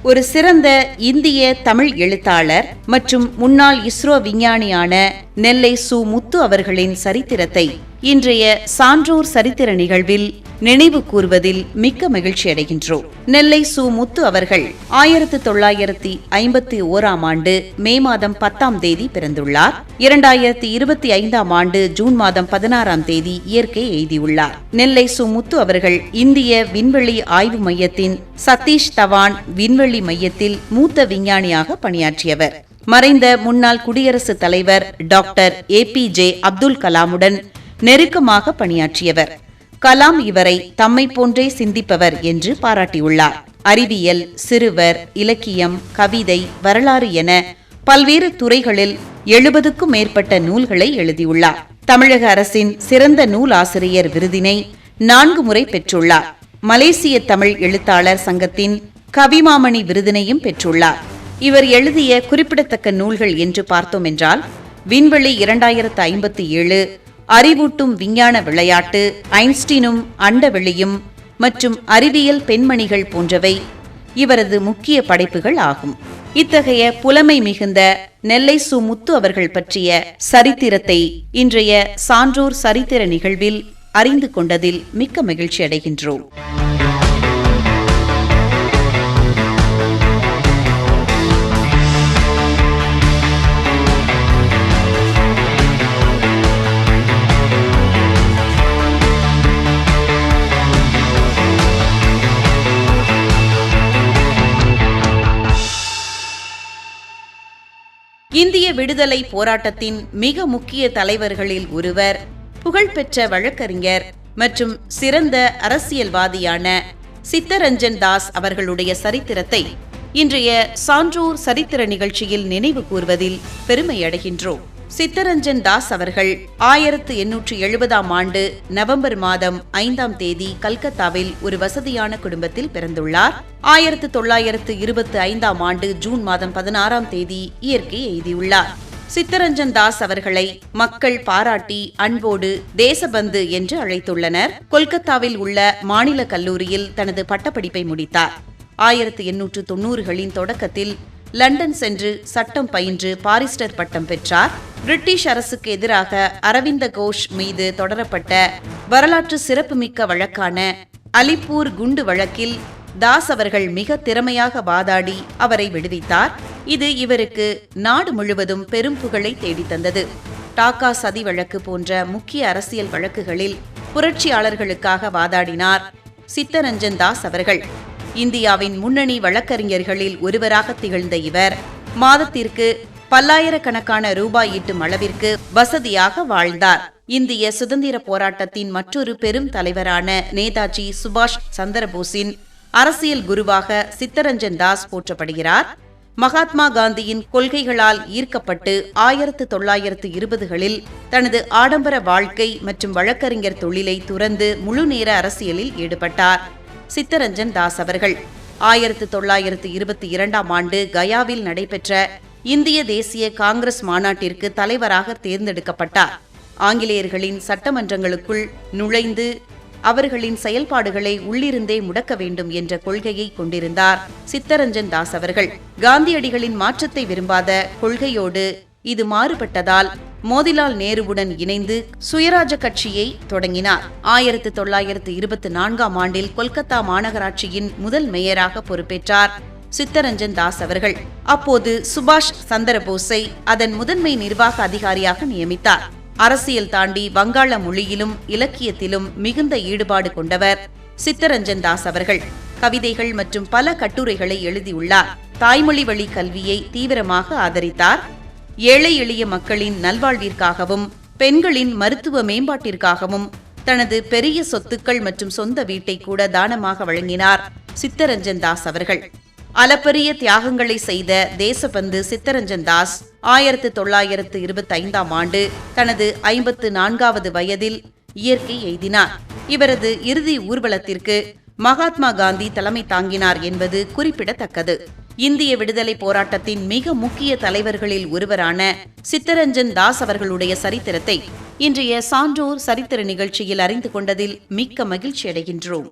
ஒரு சிறந்த இந்திய தமிழ் எழுத்தாளர் மற்றும் முன்னாள் இஸ்ரோ விஞ்ஞானியான நெல்லை சு. முத்து அவர்களின் சரித்திரத்தை இன்றைய சான்றோர் சரித்திர நிகழ்வில் நினைவு கூர்வதில் மிக்க மகிழ்ச்சி அடைகின்றோம். நெல்லை சு. முத்து அவர்கள் 1951 ஆண்டு மே மாதம் 10ஆம் தேதி பிறந்துள்ளார். 2025ஆம் ஆண்டு ஜூன் மாதம் 16ஆம் தேதி இயற்கை எய்தியுள்ளார். நெல்லை சு. முத்து அவர்கள் இந்திய விண்வெளி ஆய்வு மையத்தின் சதீஷ் தவான் விண்வெளி மையத்தில் மூத்த விஞ்ஞானியாக பணியாற்றியவர். மறைந்த முன்னாள் குடியரசுத் தலைவர் டாக்டர் APJ அப்துல் கலாமுடன் நெருக்கமாக பணியாற்றியவர். கலாம் இவரை தம்மை போன்றே சிந்திப்பவர் என்று பாராட்டியுள்ளார். அறிவியல், சிறுவர், இலக்கியம், கவிதை, வரலாறு என பல்வேறு துறைகளில் 70க்கும் மேற்பட்ட நூல்களை எழுதியுள்ளார். தமிழக அரசின் சிறந்த நூல் ஆசிரியர் விருதினை 4 முறை பெற்றுள்ளார். மலேசிய தமிழ் எழுத்தாளர் சங்கத்தின் கவிமாமணி விருதினையும் பெற்றுள்ளார். இவர் எழுதிய குறிப்பிடத்தக்க நூல்கள் என்று பார்த்தோம் என்றால் விண்வெளி 2057, அறிவூட்டும் விஞ்ஞான விளையாட்டு, ஐன்ஸ்டீனும் அண்டவெளியும் மற்றும் அறிவியல் பெண்மணிகள் போன்றவை இவரது முக்கிய படைப்புகள் ஆகும். இத்தகைய புலமை மிகுந்த நெல்லை சு. முத்து அவர்கள் பற்றிய சரித்திரத்தை இன்றைய சான்றோர் சரித்திர நிகழ்வில் அறிந்து கொண்டதில் மிக்க மகிழ்ச்சி அடைகின்றோம். இந்திய விடுதலை போராட்டத்தின் மிக முக்கிய தலைவர்களில் ஒருவர், புகழ்பெற்ற வழக்கறிஞர் மற்றும் சிறந்த அரசியல்வாதியான சித்தரஞ்சன் தாஸ் அவர்களுடைய சரித்திரத்தை இன்றைய சான்றோர் சரித்திர நிகழ்ச்சியில் நினைவு கூர்வதில் பெருமை அடைகின்றோம். சித்தரஞ்சன் தாஸ் அவர்கள் 1870ஆம் ஆண்டு நவம்பர் மாதம் 5ஆம் தேதி கல்கத்தாவில் ஒரு வசதியான குடும்பத்தில் பிறந்துள்ளார். 1925ஆம் ஆண்டு ஜூன் மாதம் 16ஆம் தேதி இயற்கை எய்தியுள்ளார். சித்தரஞ்சன் தாஸ் அவர்களை மக்கள் பாராட்டி அன்போடு தேசபந்து என்று அழைத்துள்ளனர். கொல்கத்தாவில் உள்ள மாநில கல்லூரியில் தனது பட்டப்படிப்பை முடித்தார். 1890களின் தொடக்கத்தில் லண்டன் சென்று சட்டம் பயின்று பாரிஸ்டர் பட்டம் பெற்றார். பிரிட்டிஷ் அரசுக்கு எதிராக அரவிந்த கோஷ் மீது தொடரப்பட்ட வரலாற்று சிறப்புமிக்க வழக்கான அலிப்பூர் குண்டு வழக்கில் தாஸ் அவர்கள் மிக திறமையாக வாதாடி அவரை விடுவித்தார். இது இவருக்கு நாடு முழுவதும் பெரும் புகழை தேடித்தந்தது. டாக்கா சதி வழக்கு போன்ற முக்கிய அரசியல் வழக்குகளில் புரட்சியாளர்களுக்காக வாதாடினார் சித்தரஞ்சன் தாஸ் அவர்கள். இந்தியாவின் முன்னணி வழக்கறிஞர்களில் ஒருவராக திகழ்ந்த இவர் மாதத்திற்கு பல்லாயிரக்கணக்கான ரூபாய் ஈட்டும் அளவிற்கு வசதியாக வாழ்ந்தார். இந்திய சுதந்திர போராட்டத்தின் மற்றொரு பெரும் தலைவரான நேதாஜி சுபாஷ் சந்திரபோஸின் அரசியல் குருவாக சித்தரஞ்சன் தாஸ் போற்றப்படுகிறார். மகாத்மா காந்தியின் கொள்கைகளால் ஈர்க்கப்பட்டு 1920களில் தனது ஆடம்பர வாழ்க்கை மற்றும் வழக்கறிஞர் தொழிலை துறந்து முழுநேர அரசியலில் ஈடுபட்டார். சித்தரஞ்சன் தாஸ் அவர்கள் 1922ஆம் ஆண்டு கயாவில் நடைபெற்ற இந்திய தேசிய காங்கிரஸ் மாநாட்டிற்கு தலைவராக தேர்ந்தெடுக்கப்பட்டார். ஆங்கிலேயர்களின் சட்டமன்றங்களுக்குள் நுழைந்து அவர்களின் செயல்பாடுகளை உள்ளிருந்தே முடக்க வேண்டும் என்ற கொள்கையை கொண்டிருந்தார் சித்தரஞ்சன் தாஸ் அவர்கள். காந்தியடிகளின் மாற்றத்தை விரும்பாத கொள்கையோடு இது மாறுபட்டதால் மோதிலால் நேருவுடன் இணைந்து சுயராஜ கட்சியை தொடங்கினார். 1924ஆம் ஆண்டில் கொல்கத்தா மாநகராட்சியின் முதல் மேயராக பொறுப்பேற்றார் சித்தரஞ்சன் தாஸ் அவர்கள். அப்போது சுபாஷ் சந்திரபோஸை அதன் முதன்மை நிர்வாக அதிகாரியாக நியமித்தார். அரசியல் தாண்டி வங்காள மொழியிலும் இலக்கியத்திலும் மிகுந்த ஈடுபாடு கொண்டவர் சித்தரஞ்சன் தாஸ் அவர்கள். கவிதைகள் மற்றும் பல கட்டுரைகளை எழுதியுள்ளார். தாய்மொழி வழி கல்வியை தீவிரமாக ஆதரித்தார். ஏழை எளிய மக்களின் நல்வாழ்விற்காகவும் பெண்களின் மருத்துவ மேம்பாட்டிற்காகவும் தனது பெரிய சொத்துக்கள் மற்றும் சொந்த வீட்டை கூட தானமாக வழங்கினார் சித்தரஞ்சன் தாஸ் அவர்கள். அளப்பரிய தியாகங்களை செய்த தேசபந்து சித்தரஞ்சன் தாஸ் 1925ஆம் ஆண்டு தனது 54வது வயதில் இயற்கை எய்தினார். இவரது இறுதி ஊர்வலத்திற்கு மகாத்மா காந்தி தலைமை தாங்கினார் என்பது குறிப்பிடத்தக்கது. இந்திய விடுதலை போராட்டத்தின் மிக முக்கிய தலைவர்களில் ஒருவரான சித்தரஞ்சன் தாஸ் அவர்களுடைய சரித்திரத்தை இன்றைய சான்றோர் சரித்திர நிகழ்ச்சியில் அறிந்து கொண்டதில் மிக்க மகிழ்ச்சி அடைகின்றோம்.